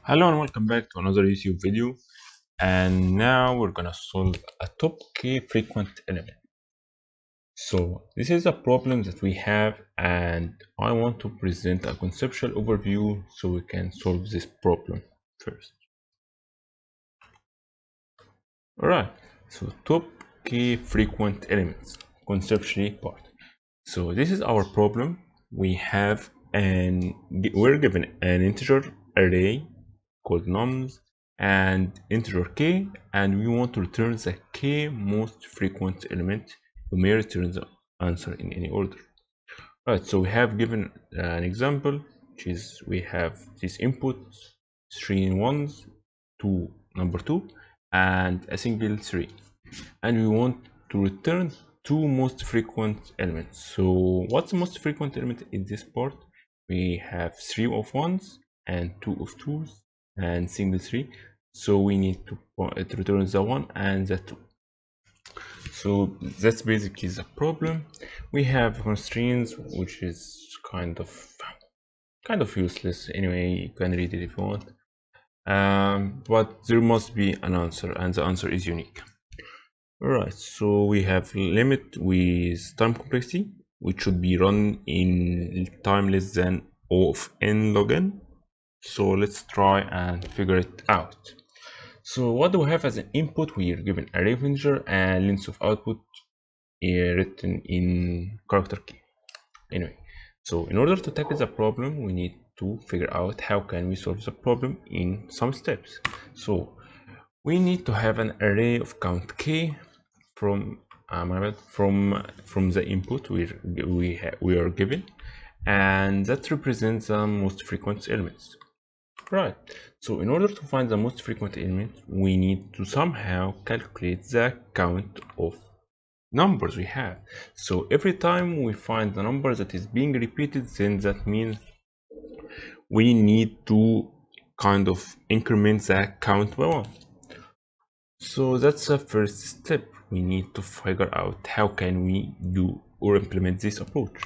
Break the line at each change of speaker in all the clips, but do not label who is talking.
Hello and welcome back to another YouTube video, and now we're gonna solve a top k frequent element. So this is a problem that we have, and I want to present a conceptual overview so we can solve this problem first. Alright, so top k frequent elements, conceptually part. So this is our problem. We're given an integer array called nums and integer k, and we want to return the k most frequent element. We may return the answer in any order. Right, so we have given an example, which is we have this input 3 ones, number 2 and a single 3, and we want to return two most frequent elements. So what's the most frequent element in this part? We have 3 of ones and 2 of twos and single 3, so we need to return the 1 and the 2. So that's basically the problem. We have constraints, which is kind of useless anyway. You can read it if you want, but there must be an answer, and the answer is unique. Alright, so we have limit with time complexity, which should be run in time less than O of n log n. So let's try and figure it out. So what do we have as an input? We are given array of integer and length of output written in character key. Anyway, so in order to tackle the problem, we need to figure out how can we solve the problem in some steps. So we need to have an array of count k from the input we are given, and that represents the most frequent elements. Right, so in order to find the most frequent element, we need to somehow calculate the count of numbers we have. So every time we find the number that is being repeated, then that means we need to kind of increment the count by 1. So that's the first step. We need to figure out how can we do or implement this approach.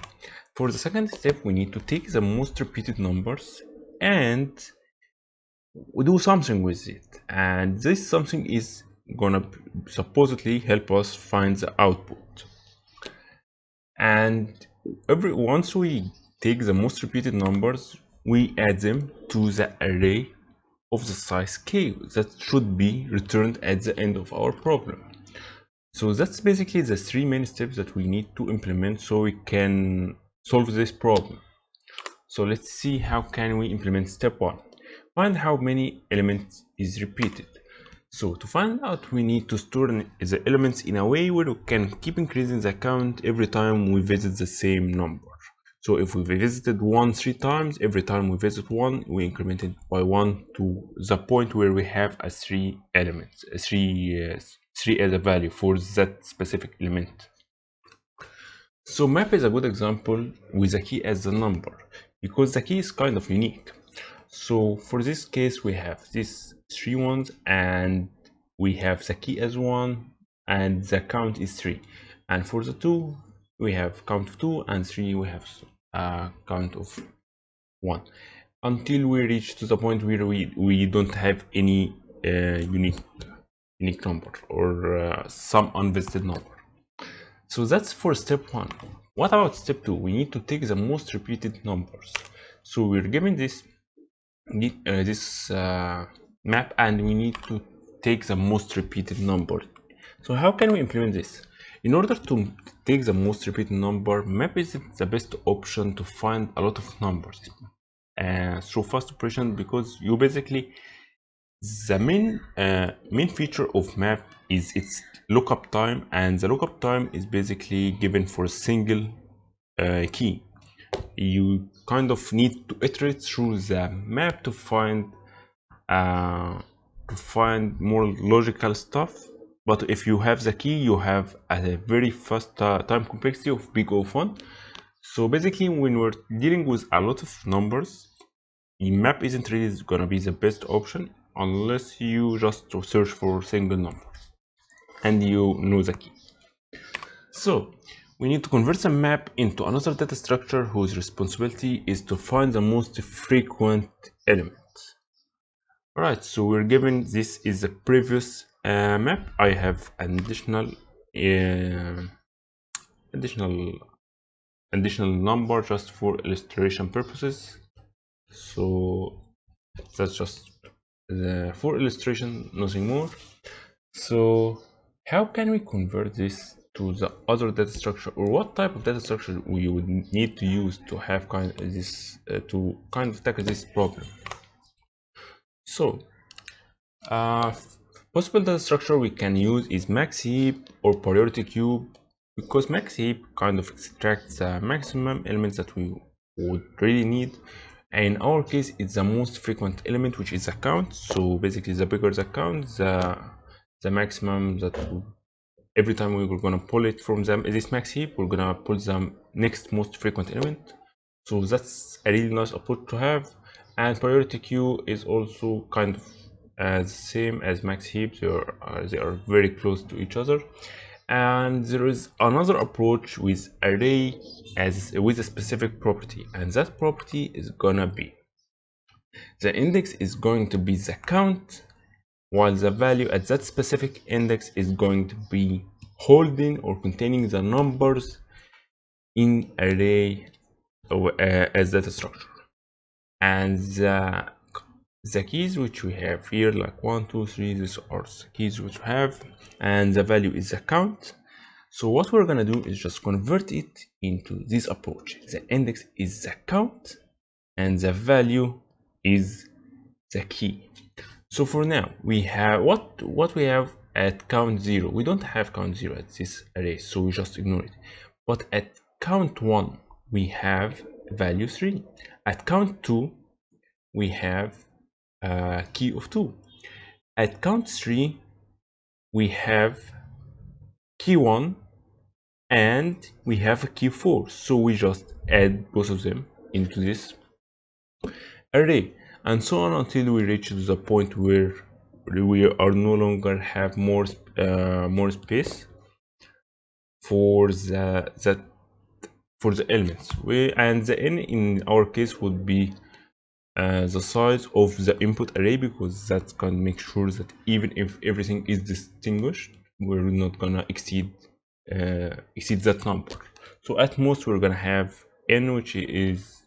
For the second step, we need to take the most repeated numbers and we do something with it, and this something is gonna supposedly help us find the output. And once we take the most repeated numbers, we add them to the array of the size k that should be returned at the end of our problem. So that's basically the three main steps that we need to implement so we can solve this problem. So let's see how can we implement step 1. Find how many elements is repeated. So to find out, we need to store the elements in a way where we can keep increasing the count every time we visit the same number. So if we visited 1 3 times, every time we visit 1, we increment it by 1 to the point where we have a 3 elements, 3 as a value for that specific element. So map is a good example with the key as the number, because the key is kind of unique. So for this case, we have these 3 ones, and we have the key as 1, and the count is 3. And for the 2, we have count of 2, and 3 we have count of 1. Until we reach to the point where we don't have any unique number or some unvisited number. So that's for step 1. What about step 2? We need to take the most repeated numbers. So we're given this map, and we need to take the most repeated number. So how can we implement this? In order to take the most repeated number, map is the best option to find a lot of numbers through fast operation, because you basically, the main feature of map is its lookup time, and the lookup time is basically given for a single key. You kind of need to iterate through the map to find more logical stuff. But if you have the key, you have a very fast time complexity of big O1. So basically, when we're dealing with a lot of numbers, the map isn't really gonna be the best option unless you just search for single numbers and you know the key. So we need to convert the map into another data structure whose responsibility is to find the most frequent element. Alright, so we're given this is the previous map. I have an additional additional number just for illustration purposes. So that's just for illustration, nothing more. So how can we convert this to the other data structure, or what type of data structure we would need to use to have to kind of tackle this problem? So uh, possible data structure we can use is max heap or priority cube, because max heap kind of extracts the maximum elements that we would really need. In our case, it's the most frequent element, which is the count. So basically, the bigger the count, the maximum that every time we're gonna pull it from this max heap, we're gonna pull the next most frequent element. So that's a really nice approach to have. And priority queue is also kind of the same as max heap. They are very close to each other. And there is another approach with array with a specific property, and that property is gonna be the index is going to be the count, while the value at that specific index is going to be holding or containing the numbers in array as data structure. And the keys which we have here, like 1, 2, 3, these are the keys which we have, and the value is the count. So what we're gonna do is just convert it into this approach. The index is the count and the value is the key. So for now we have what we have at count 0. We don't have count 0 at this array, so we just ignore it. But at count 1 we have value 3. At count 2 we have a key of 2. At count 3 we have key 1 and we have a key 4. So we just add both of them into this array, and so on until we reach to the point where we are no longer have more space for the elements. And the n in our case would be the size of the input array, because that can make sure that even if everything is distinguished, we're not gonna exceed that number. So at most we're gonna have n, which is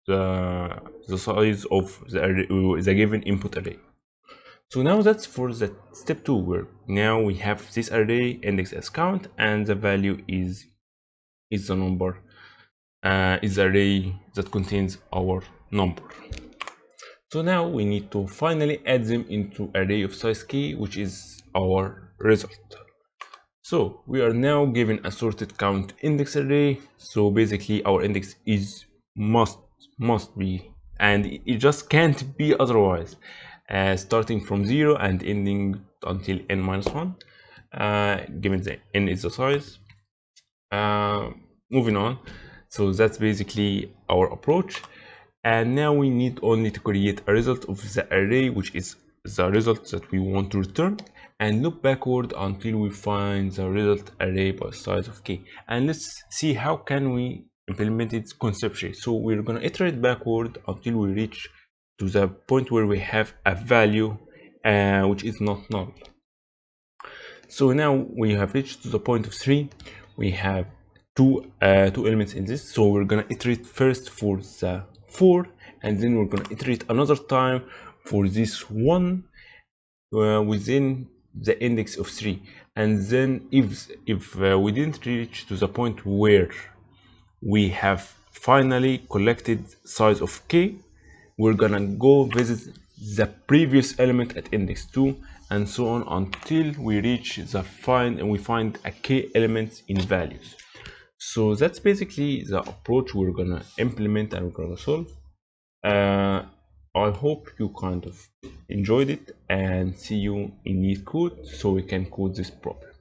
the size of the given input array. So now that's for the step 2, where now we have this array index as count, and the value is the number, is the array that contains our number. So now we need to finally add them into array of size k, which is our result. So we are now given a sorted count index array. So basically our index is must be, and it just can't be otherwise, starting from 0 and ending until n-1, given the n is the size. Moving on, so that's basically our approach. And now we need only to create a result of the array, which is the result that we want to return, and look backward until we find the result array by size of k. And let's see how can we implement it conceptually. So we're going to iterate backward until we reach to the point where we have a value which is not null. So now we have reached to the point of 3. We have two elements in this, so we're going to iterate first for the 4, and then we're going to iterate another time for this 1 within the index of 3. And then if we didn't reach to the point where we have finally collected size of k, we're gonna go visit the previous element at index 2, and so on until we reach the we find a k element in values. So that's basically the approach we're gonna implement and we're gonna solve. I hope you kind of enjoyed it, and see you in NeetCode so we can code this problem.